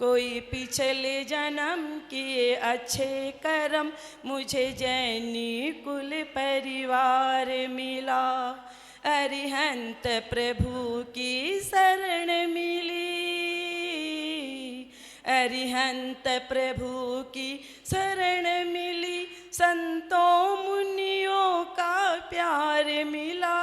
कोई पिछले जन्म किए अच्छे कर्म, मुझे जैनी कुल परिवार मिला। अरिहंत प्रभु की शरण मिली, अरिहंत प्रभु की शरण मिली। संतों मुनियों का प्यार मिला,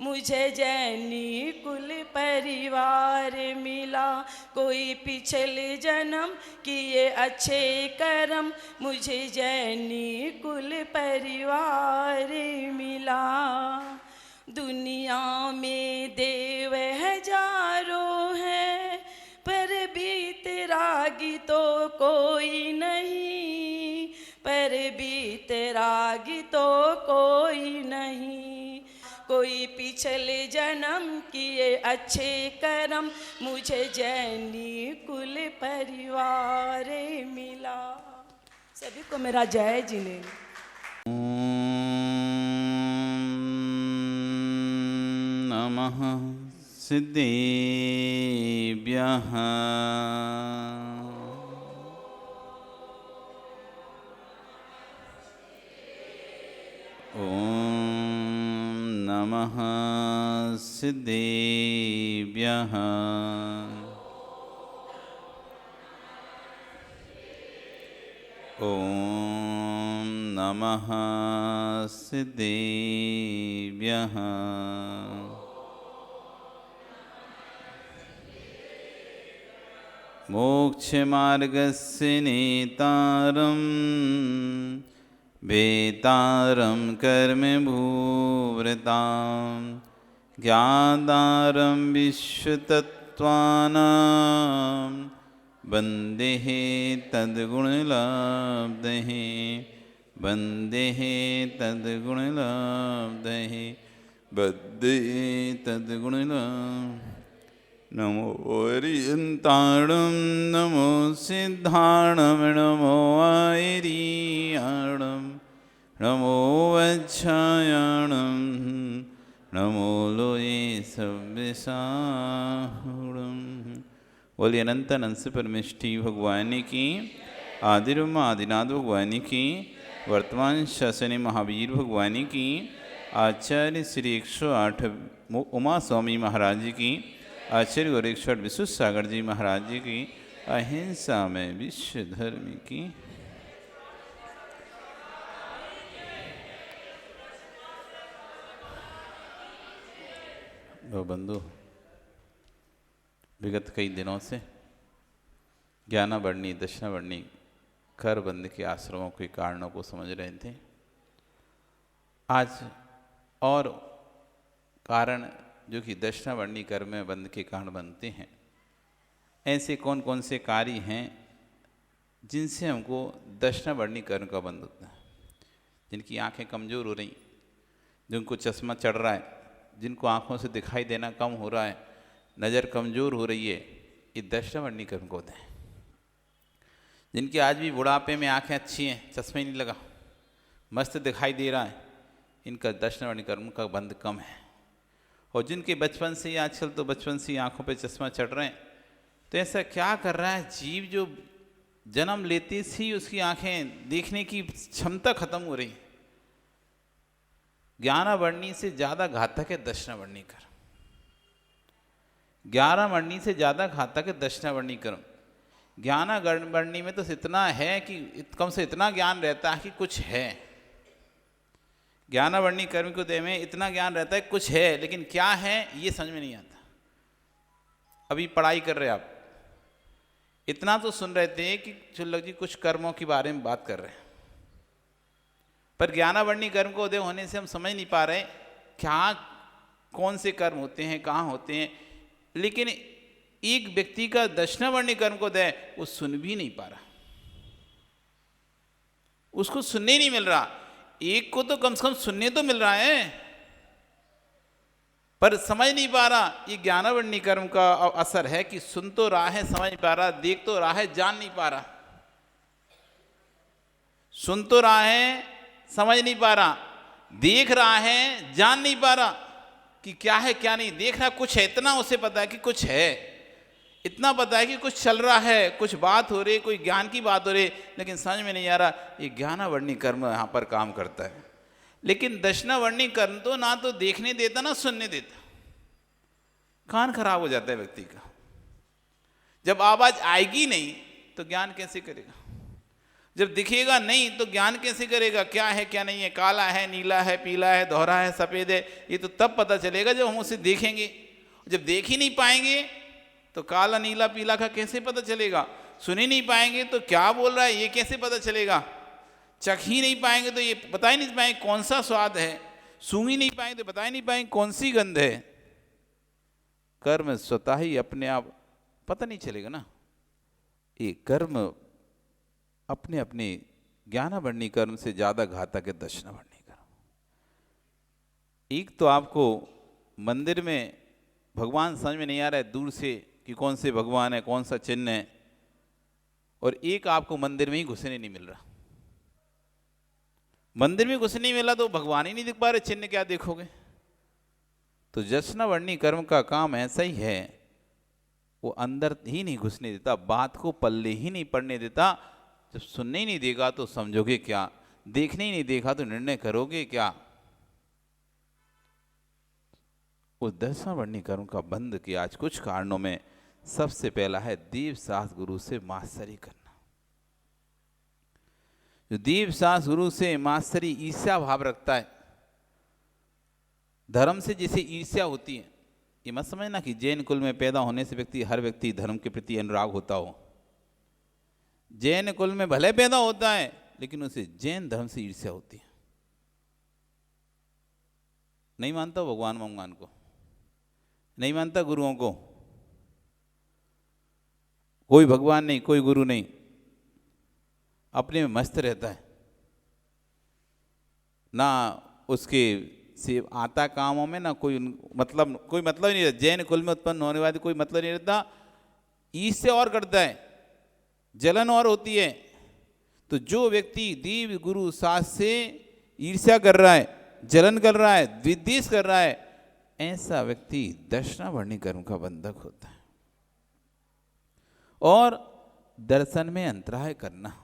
मुझे जैनी कुल परिवार मिला। कोई पिछले जन्म किए अच्छे कर्म, मुझे जैनी कुल परिवार मिला। दुनिया में देव हजारों हैं, पर बीत रागी तो कोई नहीं, पर बीत रागी तो कोई नहीं। कोई पिछले जन्म किए अच्छे कर्म, मुझे जैनी कुल परिवार मिला। सभी को मेरा जय जिने। नमः सिद्धेभ्यः। नमः सिद्धेभ्यः। ॐ नमः सिद्धेभ्यः। मोक्षमार्गस्य नेतारं वेतारं कर्मभूवृतां ज्ञातारं विश्वतत्त्वानां वन्देः तद्गुणलब्धः, वन्देः तद्गुणलब्धः, वन्देः तद्गुणलब्धः। नमो अरिहन्ताणं नमो सिद्धाणं नमो आयर्याणं नमो वज्रायणं नमो लोये सव्यसाहुणं। बोलिए अनंत अनंत से परमेष्टि भगवान की, आदिर्म आदिनाथ भगवान की, वर्तमान शासनी महावीर भगवान की, आचार्य श्री 108 उमा स्वामी महाराज की, आचार्य गोरक्षर विश्व सागर जी महाराज जी की, अहिंसा में विश्व धर्म की। दो बंधु विगत कई दिनों से ज्ञानावर्णी दक्षिणावर्णी करबंद के आश्रमों के कारणों को समझ रहे थे। आज और कारण जो कि दक्षिणावर्णी कर्म में बंध के कारण बनते हैं, ऐसे कौन कौन से कार्य हैं जिनसे हमको दक्षिणावर्णी कर्म का बंध होता है। जिनकी आंखें कमज़ोर हो रही, जिनको चश्मा चढ़ रहा है, जिनको आंखों से दिखाई देना कम हो रहा है, नज़र कमज़ोर हो रही है, ये दक्षिणावर्णी कर्म को होते हैं। जिनकी आज भी बुढ़ापे में आंखें अच्छी हैं, चश्मा ही नहीं लगा, मस्त दिखाई दे रहा है, इनका दक्षिणावर्णी कर्म का बंध कम है। और जिनके बचपन से ही, आजकल तो बचपन से ही आँखों पे चश्मा चढ़ रहे हैं, तो ऐसा क्या कर रहा है जीव जो जन्म लेते ही उसकी आंखें देखने की क्षमता खत्म हो रही। ज्ञानावर्णी से ज़्यादा घातक है दक्षिणावर्णी कर्म, ज्ञानावर्णी से ज़्यादा घातक है दक्षिणावर्णी कर्म। ज्ञानावर्णी में तो इतना है कि कम से इतना ज्ञान रहता है कि कुछ है। ज्ञानावर्णी कर्म को देह में इतना ज्ञान रहता है कुछ है, लेकिन क्या है ये समझ में नहीं आता। अभी पढ़ाई कर रहे आप, इतना तो सुन रहे थे कि चुल्लक जी कुछ कर्मों के बारे में बात कर रहे हैं, पर ज्ञानावर्णी कर्म को उदय होने से हम समझ नहीं पा रहे क्या कौन से कर्म होते हैं, कहाँ होते हैं। लेकिन एक व्यक्ति का दक्षिणावर्णी कर्म को उदय वो सुन भी नहीं पा रहा, उसको सुनने नहीं मिल रहा। एक को तो कम से कम सुनने तो मिल रहा है, पर समझ नहीं पा रहा। ये ज्ञानावर्णी कर्म का असर है कि सुन तो रहा है, समझ नहीं पा रहा, देख तो रहा है, जान नहीं पा रहा। सुन तो रहा है, समझ नहीं पा रहा, देख रहा है, जान नहीं पा रहा कि क्या है क्या नहीं। देख रहा कुछ है, इतना उसे पता है कि कुछ है, इतना पता है कि कुछ चल रहा है, कुछ बात हो रही है, कोई ज्ञान की बात हो रही है, लेकिन समझ में नहीं आ रहा ये ज्ञानावर्णी कर्म यहाँ पर काम करता है। लेकिन दक्षिणावर्णी कर्म तो ना तो देखने देता ना सुनने देता, कान खराब हो जाता है व्यक्ति का। जब आवाज आएगी नहीं तो ज्ञान कैसे करेगा, जब दिखेगा नहीं तो ज्ञान कैसे करेगा, क्या है क्या नहीं है, काला है, नीला है, पीला है, दोहरा है, सफेद है, ये तो तब पता चलेगा जब हम उसे देखेंगे। जब देख ही नहीं पाएंगे तो काला नीला पीला का कैसे पता चलेगा, सुन ही नहीं पाएंगे तो क्या बोल रहा है ये कैसे पता चलेगा, चख ही नहीं पाएंगे तो ये बता ही नहीं पाएंगे कौन सा स्वाद है, सूंघ ही नहीं पाएंगे तो बता ही नहीं पाएंगे कौन सी गंध है। कर्म स्वतः ही अपने आप पता नहीं चलेगा ना। ये कर्म अपने अपने ज्ञानावर्णी कर्म से ज्यादा घातक है दक्षिणावर्णी कर्म। एक तो आपको मंदिर में भगवान समझ में नहीं आ रहा है दूर से कि कौन से भगवान है, कौन सा चिन्ह है, और एक आपको मंदिर में ही घुसने नहीं मिल रहा। मंदिर में घुसने नहीं मिला तो भगवान ही नहीं दिख पा रहे, चिन्ह क्या देखोगे। तो दक्षिणावर्णी कर्म का काम ऐसा ही है, वो अंदर ही नहीं घुसने देता, बात को पल्ले ही नहीं पड़ने देता। जब सुनने ही नहीं देगा तो समझोगे क्या, देखने ही नहीं देखा तो निर्णय करोगे क्या। उस दक्षिणावर्णी कर्म का बंध के आज कुछ कारणों में सबसे पहला है दीव सास गुरु से मास्टरी करना। जो दीव सास गुरु से मास्टरी ईर्ष्या भाव रखता है, धर्म से जैसे ईर्ष्या होती है, ये मत समझना कि जैन कुल में पैदा होने से हर व्यक्ति धर्म के प्रति अनुराग होता हो। जैन कुल में भले पैदा होता है लेकिन उसे जैन धर्म से ईर्ष्या होती है। नहीं मानता भगवान भगवान को, नहीं मानता गुरुओं को, कोई भगवान नहीं, कोई गुरु नहीं, अपने में मस्त रहता है, ना उसके से आता कामों में ना कोई मतलब ही नहीं रहता। जैन कुल में उत्पन्न होने वाले कोई मतलब नहीं रहता, ईर्ष्या और करता है, जलन और होती है। तो जो व्यक्ति दीव गुरु सास से ईर्ष्या कर रहा है, जलन कर रहा है, विद्वेष कर रहा है, ऐसा व्यक्ति दक्षिणावर्णी कर्म का बंधक होता है। और दर्शन में अंतराय करना,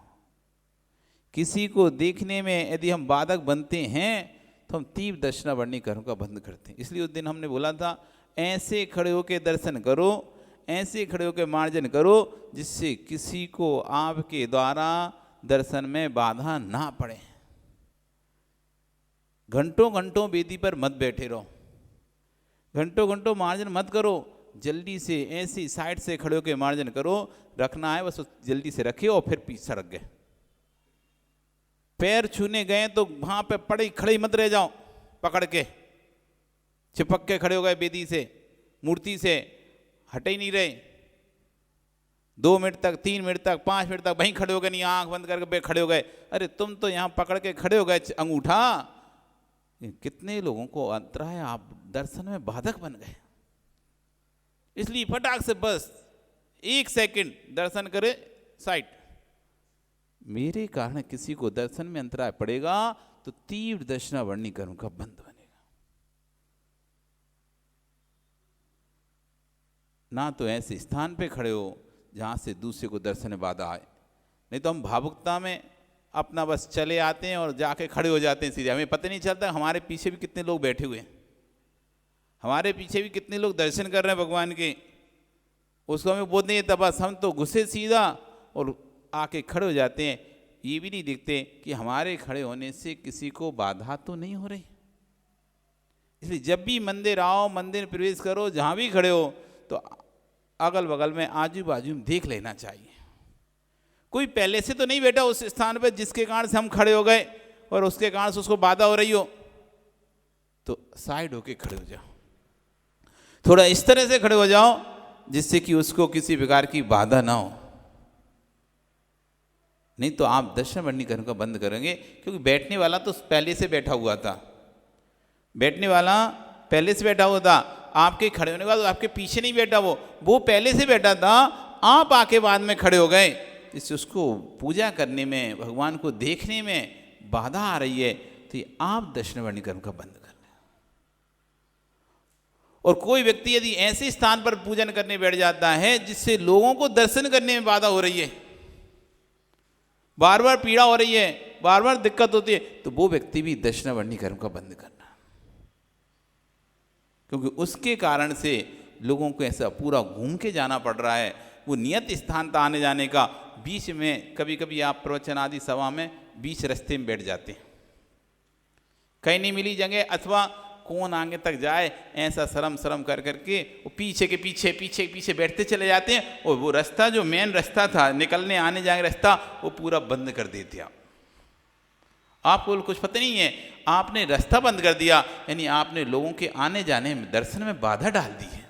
किसी को देखने में यदि हम बाधक बनते हैं तो हम तीव्र दक्षिणावर्णी कर्म का बंध करते हैं। इसलिए उस दिन हमने बोला था ऐसे खड़े होकर दर्शन करो, ऐसे खड़े होकर मार्जन करो जिससे किसी को आपके द्वारा दर्शन में बाधा ना पड़े। घंटों घंटों वेदी पर मत बैठे रहो, घंटों घंटों मार्जन मत करो, जल्दी से ऐसी साइड से खड़े होकर मार्जन करो। रखना है बस जल्दी से रखे और फिर पीछे सड़क गए। पैर छूने गए तो वहां पे पड़े खड़े मत रह जाओ, पकड़ के चिपक के खड़े हो गए वेदी से, मूर्ति से हटे ही नहीं रहे। 2 मिनट तक, 3 मिनट तक, 5 मिनट तक वहीं खड़े हो गए, नहीं आंख बंद करके खड़े हो गए। अरे तुम तो यहाँ पकड़ के खड़े हो गए अंगूठा। कितने लोगों को अंतराय, आप दर्शन में बाधक बन गए। इसलिए फटाक से बस 1 सेकंड दर्शन करे साइड। मेरे कारण किसी को दर्शन में अंतराय पड़ेगा तो तीव्र दक्षिणावर्णी कर्म का बंध बनेगा। ना तो ऐसे स्थान पे खड़े हो जहां से दूसरे को दर्शन में बाधा आए, नहीं तो हम भावुकता में अपना बस चले आते हैं और जाके खड़े हो जाते हैं सीधे। हमें पता नहीं चलता हमारे पीछे भी कितने लोग बैठे हुए हैं, हमारे पीछे भी कितने लोग दर्शन कर रहे हैं भगवान के, उसको हमें बोध नहीं है। तब बस हम तो घुसे सीधा और आके खड़े हो जाते हैं। ये भी नहीं देखते कि हमारे खड़े होने से किसी को बाधा तो नहीं हो रही। इसलिए जब भी मंदिर आओ, मंदिर प्रवेश करो, जहाँ भी खड़े हो तो अगल बगल में आजू बाजू में देख लेना चाहिए। कोई पहले से तो नहीं बैठा उस स्थान पर जिसके कारण से हम खड़े हो गए और उसके कारण से उसको बाधा हो रही हो, तो साइड होके खड़े हो जाओ। थोड़ा इस तरह से खड़े हो जाओ जिससे कि उसको किसी प्रकार की बाधा ना हो। नहीं तो आप दक्षिणावर्णी कर्म का बंद करेंगे, क्योंकि बैठने वाला तो पहले से बैठा हुआ था, बैठने वाला पहले से बैठा हुआ था। आपके खड़े होने के बाद आपके पीछे नहीं बैठा, वो पहले से बैठा था, आप आके बाद में खड़े हो गए। इससे उसको पूजा करने में, भगवान को देखने में बाधा आ रही है, तो ये आप दक्षिणावर्णी कर्म का बंद कर लें। और कोई व्यक्ति यदि ऐसे स्थान पर पूजन करने बैठ जाता है जिससे लोगों को दर्शन करने में बाधा हो रही है, बार बार पीड़ा हो रही है, बार बार दिक्कत होती है, तो वो व्यक्ति भी दक्षिणावर्णी कर्म का बंद करना, क्योंकि उसके कारण से लोगों को ऐसा पूरा घूम के जाना पड़ रहा है। वो नियत स्थान तक आने जाने का बीच में, कभी कभी आप प्रवचन आदि सभा में बीच रास्ते में बैठ जाते हैं, कहीं नहीं मिली जगह, अथवा कौन आगे तक जाए, ऐसा शर्म शर्म कर करके वो पीछे के पीछे पीछे के पीछे बैठते चले जाते हैं, और वो रास्ता जो मेन रास्ता था निकलने आने जाने रास्ता वो पूरा बंद कर देते। आपको कुछ पता नहीं है, आपने रास्ता बंद कर दिया, यानी आपने लोगों के आने जाने में, दर्शन में बाधा डाल दी है।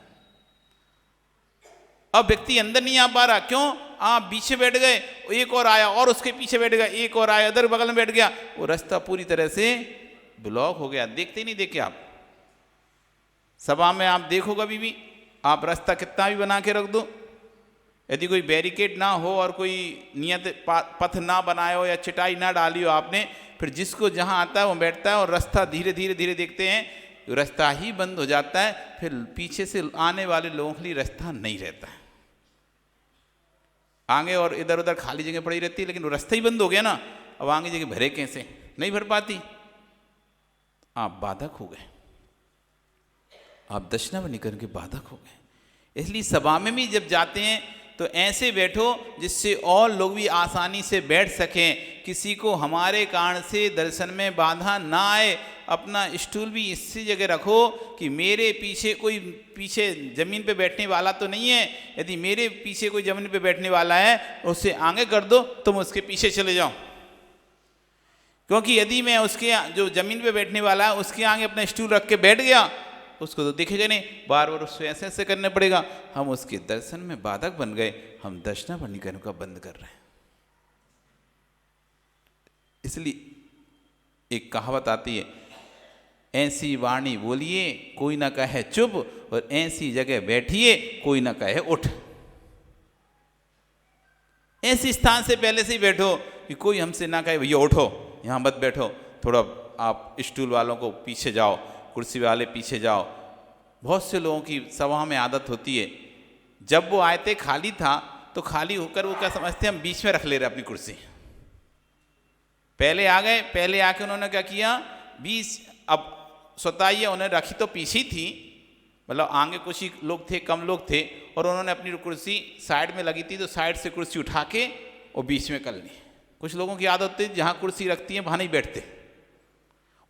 अब व्यक्ति अंदर नहीं आ पा रहा, क्यों? आप पीछे बैठ गए, एक और आया और उसके पीछे बैठ गया, एक और आया अदर बगल में बैठ गया, वो रास्ता पूरी तरह से ब्लॉक हो गया। देखते नहीं देखे आप सभा में, आप देखो कभी भी, आप रास्ता कितना भी बना के रख दो, यदि कोई बैरिकेड ना हो और कोई नियत पथ ना बनाए हो या चटाई ना डाली हो आपने, फिर जिसको जहाँ आता है वो बैठता है और रास्ता धीरे धीरे धीरे देखते हैं रास्ता ही बंद हो जाता है, फिर पीछे से आने वाले लोगों के लिए रास्ता नहीं रहता है। आगे और इधर उधर खाली जगह पड़ी रहती है, लेकिन वो रास्ता ही बंद हो गया ना, अब आगे जगह भरे कैसे? नहीं भर पाती, आप बाधक हो गए, आप दक्षिणावर्णी कर्म के बाधक हो गए। इसलिए सभा में भी जब जाते हैं तो ऐसे बैठो जिससे और लोग भी आसानी से बैठ सकें, किसी को हमारे कारण से दर्शन में बाधा ना आए। अपना स्टूल भी इसी जगह रखो कि मेरे पीछे कोई, पीछे जमीन पे बैठने वाला तो नहीं है, यदि मेरे पीछे कोई जमीन पे बैठने वाला है उससे आगे कर दो, तुम उसके पीछे चले जाओ, क्योंकि यदि मैं उसके जो जमीन पे बैठने वाला है उसके आगे अपना स्टूल रख के बैठ गया, उसको तो दिखेगा नहीं, बार बार उसको ऐसे ऐसे करने पड़ेगा, हम उसके दर्शन में बाधक बन गए, हम दक्षिणावर्णी कर्म का बंद कर रहे हैं। इसलिए एक कहावत आती है, ऐसी वाणी बोलिए कोई ना कहे चुप, और ऐसी जगह बैठिए कोई ना कहे उठ। ऐसे स्थान से पहले से ही बैठो कि कोई हमसे ना कहे भैया उठो, यहाँ मत बैठो, थोड़ा आप स्टूल वालों को पीछे जाओ, कुर्सी वाले पीछे जाओ। बहुत से लोगों की सभा में आदत होती है, जब वो आए थे खाली था तो खाली होकर वो क्या समझते हैं, हम बीच में रख ले रहे अपनी कुर्सी। पहले आ गए, पहले आके उन्होंने क्या किया, बीच, अब स्वतः ही उन्होंने रखी तो पीछे थी, मतलब आगे कुछ ही लोग थे, कम लोग थे, और उन्होंने अपनी कुर्सी साइड में लगी थी तो साइड से कुर्सी उठा के और बीच में कर ली। कुछ लोगों की आदत होती है जहाँ कुर्सी रखती है वहाँ नहीं बैठते,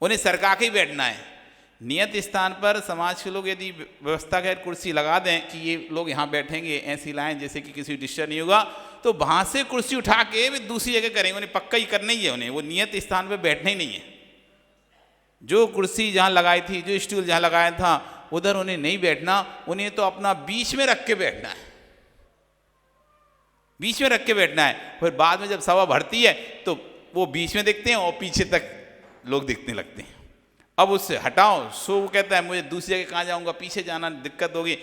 उन्हें सरका के ही बैठना है। नियत स्थान पर समाज के लोग यदि व्यवस्था के कुर्सी लगा दें कि ये लोग यहाँ बैठेंगे, ऐसी लाइन जैसे कि किसी डिस्टर्ब नहीं होगा, तो वहाँ से कुर्सी उठा के वे दूसरी जगह करेंगे, उन्हें पक्का ही करना ही है, उन्हें वो नियत स्थान पर बैठना ही नहीं है। जो कुर्सी जहाँ लगाई थी, जो स्टूल जहाँ लगाया था, उधर उन्हें नहीं बैठना, उन्हें तो अपना बीच में रख के बैठना है, बीच में रख के बैठना है। फिर बाद में जब सभा भरती है तो वो बीच में दिखते हैं और पीछे तक लोग दिखने लगते हैं। अब उससे हटाओ, सो वो कहता है मुझे दूसरी जगह कहाँ जाऊँगा, पीछे जाना दिक्कत होगी,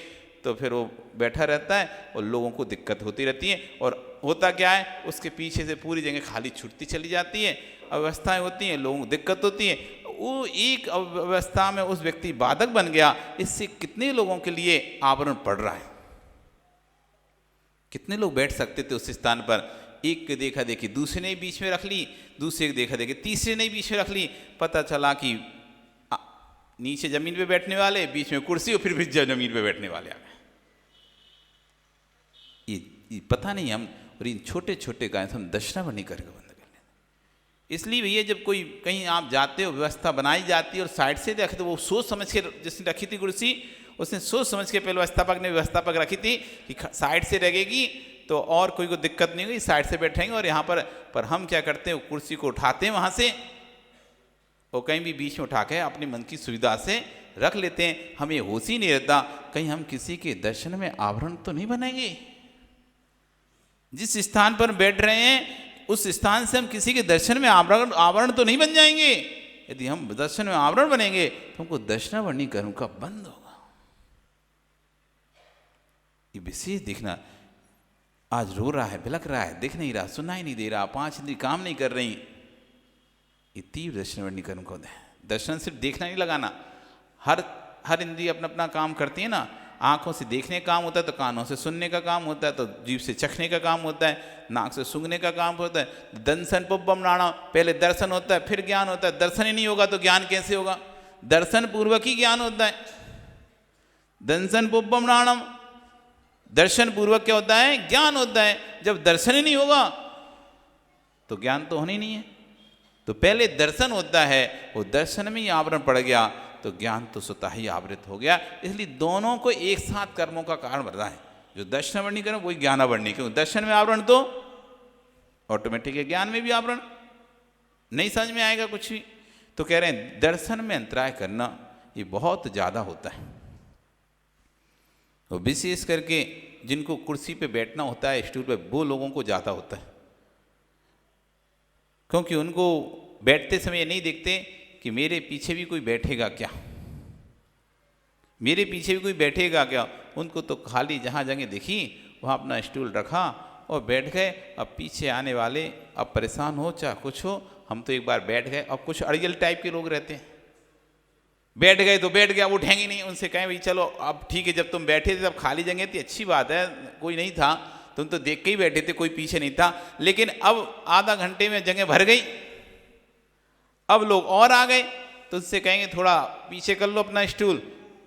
तो फिर वो बैठा रहता है और लोगों को दिक्कत होती रहती है। और होता क्या है, उसके पीछे से पूरी जगह खाली छूटती चली जाती है, अव्यवस्थाएं होती हैं, लोगों को दिक्कत होती है। वो एक अव्यवस्था में उस व्यक्ति बाधक बन गया, इससे कितने लोगों के लिए आवरण पड़ रहा है। कितने लोग बैठ सकते थे उस स्थान पर, एक के देखा देखी दूसरे ने बीच में रख ली, दूसरे के देखा देखी तीसरे ने बीच में रख ली, पता चला कि नीचे जमीन पे बैठने वाले, बीच में कुर्सी, और फिर भी जमीन पे बैठने वाले आ गए। ये पता नहीं हम, और इन छोटे छोटे गाय हम दक्षिणावर्णी कर्म बंद कर लेते। इसलिए भैया जब कोई कहीं आप जाते हो, व्यवस्था बनाई जाती है और साइड से रखे, तो वो सोच समझ के, जिसने रखी थी कुर्सी उसने सोच समझ के, पहले व्यवस्थापक रखी थी कि साइड से लगेगी तो और कोई को दिक्कत नहीं होगी, साइड से बैठेंगे। और यहाँ पर हम क्या करते हैं, कुर्सी को उठाते हैं वहाँ से, और कहीं भी बीच में उठा के अपनी मन की सुविधा से रख लेते हैं। हमें होश ही नहीं रहता कहीं हम किसी के दर्शन में आवरण तो नहीं बनेंगे। जिस स्थान पर बैठ रहे हैं उस स्थान से हम किसी के दर्शन में आवरण तो नहीं बन जाएंगे। यदि हम दर्शन में आवरण बनेंगे तो हमको दक्षिणावर्णी कर्म का बंद होगा। ये विशेष दिखना, आज रो रहा है, बिलक रहा है, दिख नहीं रहा, सुनाई नहीं दे रहा, 5 इंद्रियाँ काम नहीं कर रही, ये तीव्र दक्षिणावर्णी कर्म को है। दर्शन सिर्फ देखना नहीं लगाना, हर इंद्रिय अपना अपना काम करती है ना। आँखों से देखने का काम होता है तो कानों से सुनने का काम होता है, तो जीभ से चखने का काम होता है, नाक से सूंघने का काम होता है। दंसन पुब्बम नाणा, पहले दर्शन होता है फिर ज्ञान होता है। दर्शन ही नहीं होगा तो ज्ञान कैसे होगा? दर्शन पूर्वक ही ज्ञान होता है। दंसन पुब्बम नाणम, दर्शन पूर्वक क्या होता है? ज्ञान होता है। जब दर्शन ही नहीं होगा तो ज्ञान तो होना ही नहीं है। तो पहले दर्शन होता है, वो दर्शन में ही आवरण पड़ गया तो ज्ञान तो स्वतः ही आवृत हो गया। इसलिए दोनों को एक साथ कर्मों का कारण बन रहा है। जो दर्शन वर्णी कर्म वही ज्ञान वर्णी, क्यों? दर्शन में आवरण तो ऑटोमेटिक है, ज्ञान में भी आवरण। नहीं समझ में आएगा कुछ भी। तो कह रहे हैं दर्शन में अंतराय करना ये बहुत ज़्यादा होता है। और विशेष करके जिनको कुर्सी पे बैठना होता है, स्टूल पे, वो लोगों को ज़्यादा होता है, क्योंकि उनको बैठते समय ये नहीं देखते कि मेरे पीछे भी कोई बैठेगा क्या, मेरे पीछे भी कोई बैठेगा क्या। उनको तो खाली जहाँ जगह दिखी वहाँ अपना स्टूल रखा और बैठ गए। अब पीछे आने वाले अब परेशान हो चाहे कुछ हो, हम तो एक बार बैठ गए। अब कुछ अड़ियल टाइप के लोग रहते हैं, बैठ गए तो बैठ गया, उठेंगे नहीं। उनसे कहें भाई चलो अब ठीक है, जब तुम बैठे थे तब खाली जगह थी, अच्छी बात है, कोई नहीं था, तुम तो देख के ही बैठे थे, कोई पीछे नहीं था। लेकिन अब आधा घंटे में जगह भर गई, अब लोग और आ गए, तो उससे कहेंगे थोड़ा पीछे कर लो अपना स्टूल,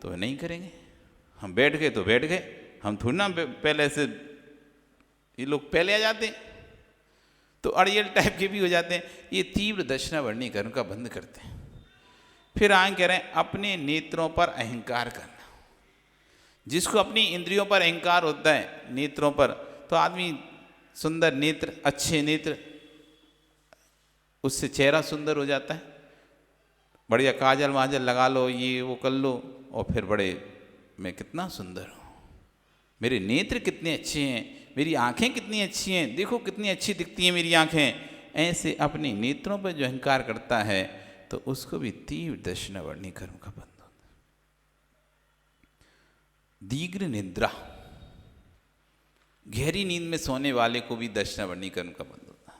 तो नहीं करेंगे। हम बैठ गए तो बैठ गए, हम थोड़ी ना पहले से, ये लोग पहले आ जाते हैं। तो अड़ियल टाइप के भी हो जाते हैं। ये तीव्र दर्शना वर्णी कर्म का बंद करते हैं। फिर आगे कह रहे हैं अपने नेत्रों पर अहंकार करना। जिसको अपनी इंद्रियों पर अहंकार होता है, नेत्रों पर, तो आदमी सुंदर नेत्र, अच्छे नेत्र, उससे चेहरा सुंदर हो जाता है। बढ़िया काजल वाजल लगा लो, ये वो कर लो, और फिर बड़े मैं कितना सुंदर हूँ, मेरे नेत्र कितने अच्छे हैं, मेरी आंखें कितनी अच्छी हैं, देखो कितनी अच्छी दिखती हैं मेरी आंखें। ऐसे अपने नेत्रों पर जो अहंकार करता है तो उसको भी तीव्र दर्शना वर्णी कर्म का बंध होता है। दीर्घ निद्रा, गहरी नींद में सोने वाले को भी दर्शना वर्णी कर्म का बंध होता है।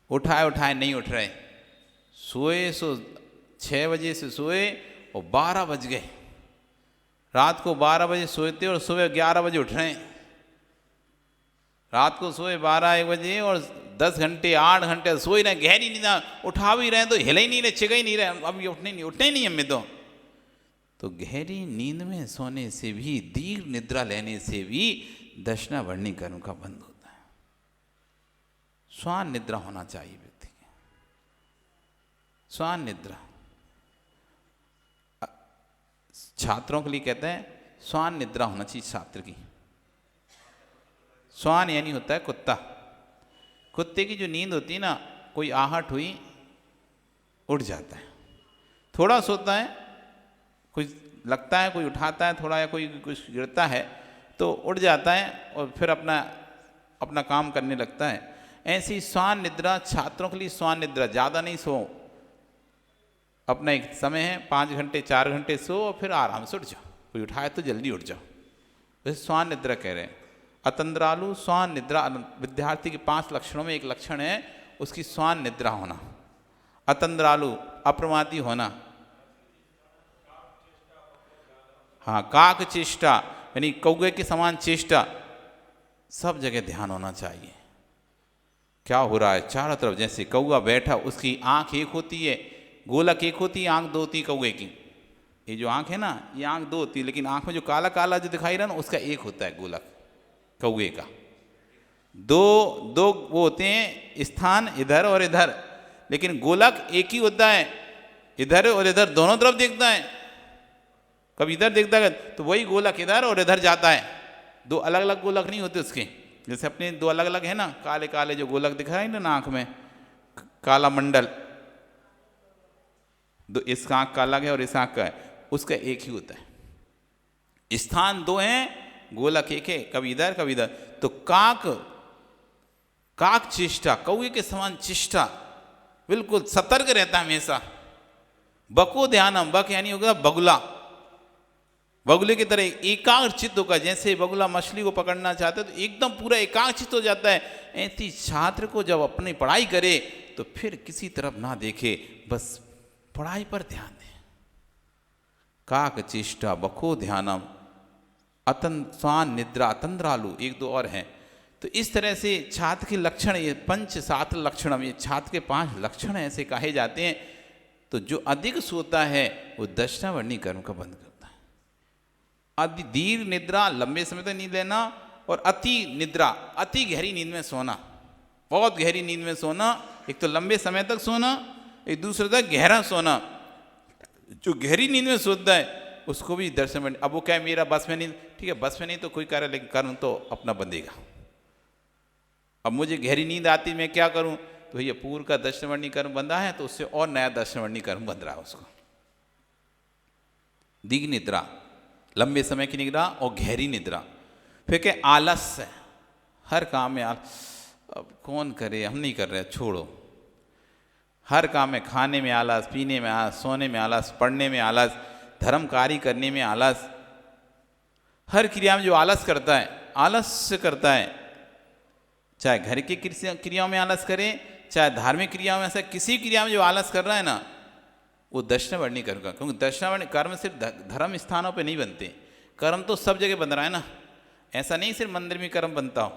उठाए उठाए नहीं उठ रहे, सोए सो 6 बजे से सोए और 12 बज गए, रात को 12 बजे सोते और सुबह 11 बजे उठ रहे हैं। रात को सोए 12-1 बजे और 10 घंटे 8 घंटे सोए रहे, गहरी नींद, उठा भी रहे तो हिले ही नहीं रहे, चिगा ही नहीं रहे, अब ये उठने ही नहीं हमें तो गहरी नींद में सोने से भी, दीर्घ निद्रा लेने से भी दर्शना वर्णी कर्म का बंद होता है। स्वान निद्रा होना चाहिए व्यक्ति की, स्वान निद्रा। छात्रों के लिए कहते हैं स्वान निद्रा होना चाहिए छात्र की। स्वान यानी होता है कुत्ता। कुत्ते की जो नींद होती है ना, कोई आहट हुई उठ जाता है, थोड़ा सोता है, कुछ लगता है, कोई उठाता है थोड़ा, या कोई कुछ गिरता है तो उठ जाता है और फिर अपना काम करने लगता है। ऐसी स्वान निद्रा छात्रों के लिए, स्वान निद्रा, ज़्यादा नहीं सो, अपना एक समय है 5 घंटे 4 घंटे सो और फिर आराम से उठ जाओ, कोई उठाए तो जल्दी उठ जाओ, वैसे स्वान निद्रा कह रहे हैं। अतंद्रालु स्वान निद्रा, विद्यार्थी के 5 लक्षणों में एक लक्षण है उसकी स्वान निद्रा होना। अतंद्रालु अप्रमादी होना, हाँ, काक चेष्टा यानी कौवे के समान चेष्टा, सब जगह ध्यान होना चाहिए क्या हो रहा है चारों तरफ। जैसे कौवा बैठा, उसकी आंख एक होती है, गोलक एक होती है, आंख 2 होती है कौवे की। ये जो आंख है ना, ये आंख 2 होती है, लेकिन आंख में जो काला काला जो दिखाई रहा ना, उसका एक होता है गोलक कौवे का। दो वो होते हैं स्थान, इधर और इधर, लेकिन गोलक एक ही होता है, इधर और इधर दोनों तरफ देखता है। कभी इधर देखता है तो वही गोलक इधर और इधर जाता है, 2 अलग अलग गोलक नहीं होते उसके। जैसे अपने 2 अलग अलग है ना, काले काले जो गोलक दिख रहा है ना आंख में, काला मंडल, इसका आंख का अलग है और इस आंख का है, उसका एक ही होता है। स्थान 2 हैं, गोलक एक है, कभी इधर कभी इधर। तो काक चेष्टा, कौवे के समान चेष्टा, बिल्कुल सतर्क रहता है हमेशा। बको ध्यानम, बक यानी होगा बगुला, बगुले की तरह एकाग्र चित्त होगा। जैसे बगुला मछली को पकड़ना चाहता है तो एकदम पूरा एकाग्र चित्त हो जाता है। ऐसी छात्र को जब अपनी पढ़ाई करे तो फिर किसी तरफ ना देखे, बस पढ़ाई पर ध्यान दे, काक चेष्टा बखो ध्यानम अतन स्वान निद्रा अतंद्रालु, एक दो और हैं। तो इस तरह से छात्र के लक्षण, ये पंच सात लक्षणम, ये छात्र के 5 लक्षण ऐसे कहे जाते हैं। तो जो अधिक सोता है वो दक्षिणावर्णी कर्म का बंध करता है। अति दीर्घ निद्रा, लंबे समय तक नींद लेना, और अति निद्रा, अति गहरी नींद में सोना, बहुत गहरी नींद में सोना। एक तो लंबे समय तक सोना, एक दूसरा था गहरा सोना। जो गहरी नींद में सोता है उसको भी दक्षिणावर्णी। अब वो क्या है, मेरा बस में नहीं, ठीक है बस में नहीं तो कोई कार्य, लेकिन कर्म तो अपना बंधेगा। अब मुझे गहरी नींद आती, मैं क्या करूं, तो भैया पूर्व का दक्षिणावर्णी कर्म बंधा है, तो उससे और नया दक्षिणावर्णी कर्म बंध रहा है उसको। दीर्घ निद्रा, लंबे समय की निद्रा, और गहरी निद्रा। फिर क्या, आलस्य, हर काम में अब कौन करे, हम नहीं कर रहे, छोड़ो। हर काम में, खाने में आलस, पीने में आलस, सोने में आलस, पढ़ने में आलस, धर्म कार्य करने में आलस। हर क्रिया में जो आलस करता है, आलस्य करता है, चाहे घर की क्रियाओं में आलस करे, चाहे धार्मिक क्रियाओं में, ऐसा किसी क्रिया में जो आलस कर रहा है ना, वो दक्षिणावर्णी कर्म का। क्योंकि दक्षिणावर्णी कर्म सिर्फ धर्म स्थानों पे नहीं बनते, कर्म तो सब जगह बन रहा है ना। ऐसा नहीं सिर्फ मंदिर में कर्म बनता हो,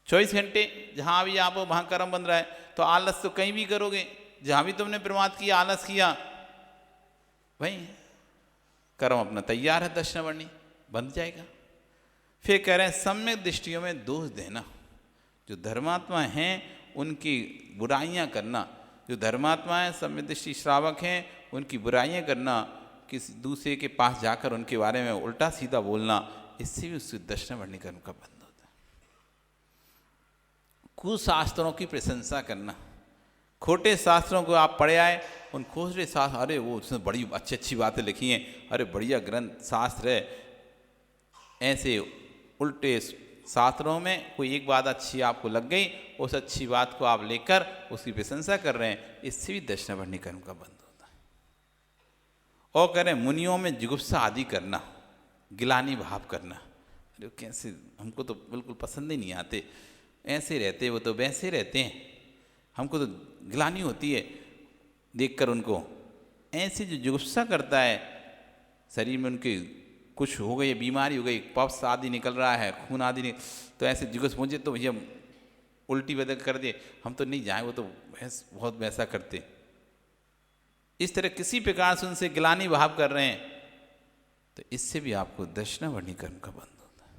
24 घंटे जहाँ भी आप हो वहाँ कर्म बन रहा है। तो आलस तो कहीं भी करोगे, जहाँ भी तुमने प्रमाद किया, आलस किया, भाई कर्म अपना तैयार है, दक्षिणावर्णी बन जाएगा। फिर कह रहे हैं सम्यक दृष्टियों में दोष देना। जो धर्मात्मा हैं उनकी बुराइयां करना, जो धर्मात्मा हैं सम्यक दृष्टि श्रावक हैं उनकी बुराइयां करना, किसी दूसरे के पास जाकर उनके बारे में उल्टा सीधा बोलना, इससे भी उससे दक्षिणावर्णी कर्म का बंध होता है। कुशास्त्रों की प्रशंसा करना, खोटे शास्त्रों को आप पढ़े आए, उन खोटे शास्त्र, अरे वो उसने बड़ी अच्छी अच्छी बातें लिखी हैं, अरे बढ़िया ग्रंथ शास्त्र है, ऐसे उल्टे शास्त्रों में कोई एक बात अच्छी आपको लग गई, उस अच्छी बात को आप लेकर उसकी प्रशंसा कर रहे हैं, इससे भी दक्षिणावर्णी कर्म का बंध होता है। और कह रहे हैं मुनियों में जुगुप्सा आदि करना, गिलानी भाव करना, अरे कैसे, हमको तो बिल्कुल पसंद ही नहीं आते, ऐसे रहते, वो तो वैसे रहते हैं, हमको तो गिलानी होती है देखकर उनको। ऐसे जो जुगुप्सा करता है, शरीर में उनके कुछ हो गई, बीमारी हो गई, पफ्स आदि निकल रहा है, खून आदि तो ऐसे जुगुप्सा मुझे तो भैया उल्टी बदल कर दे, हम तो नहीं जाए, वो तो बहुत वैसा करते। इस तरह किसी प्रकार से उनसे गिलानी भाव कर रहे हैं, तो इससे भी आपको दक्षिणावर्णी कर्म का बंध होता है।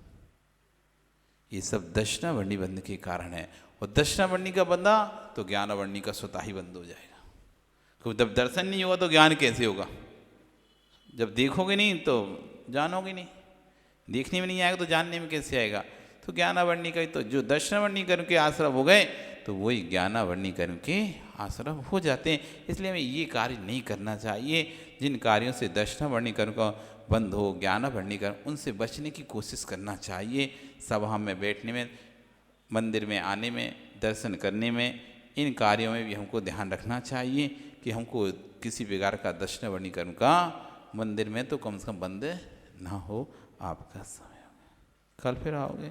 ये सब दक्षिणावर्णी बंध के कारण है। और दक्षिणावर्णी का बंधा तो ज्ञानावर्णी का स्वतः ही बंद हो जाएगा। क्योंकि जब दर्शन नहीं होगा तो ज्ञान कैसे होगा? जब देखोगे नहीं तो जानोगे नहीं, देखने में नहीं आएगा तो जानने में कैसे आएगा? तो ज्ञानावर्णी का ही, तो जो दक्षिणावर्णी कर्म के आश्रम हो गए तो वही ज्ञानावर्णी कर्म के आश्रम हो जाते हैं। इसलिए हमें ये कार्य नहीं करना चाहिए। जिन कार्यों से दक्षिणावर्णी कर्म का बंद हो, ज्ञानावर्णी कर्म, उनसे बचने की कोशिश करना चाहिए। सभा में बैठने में, मंदिर में आने में, दर्शन करने में, इन कार्यों में भी हमको ध्यान रखना चाहिए कि हमको किसी प्रकार का दक्षिणावर्णी कर्म का मंदिर में तो कम से कम बंद ना हो। आपका समय हो गया, कल फिर आओगे,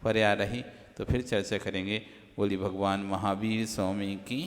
पर्याय रही तो फिर चर्चा करेंगे। बोली भगवान महावीर स्वामी की।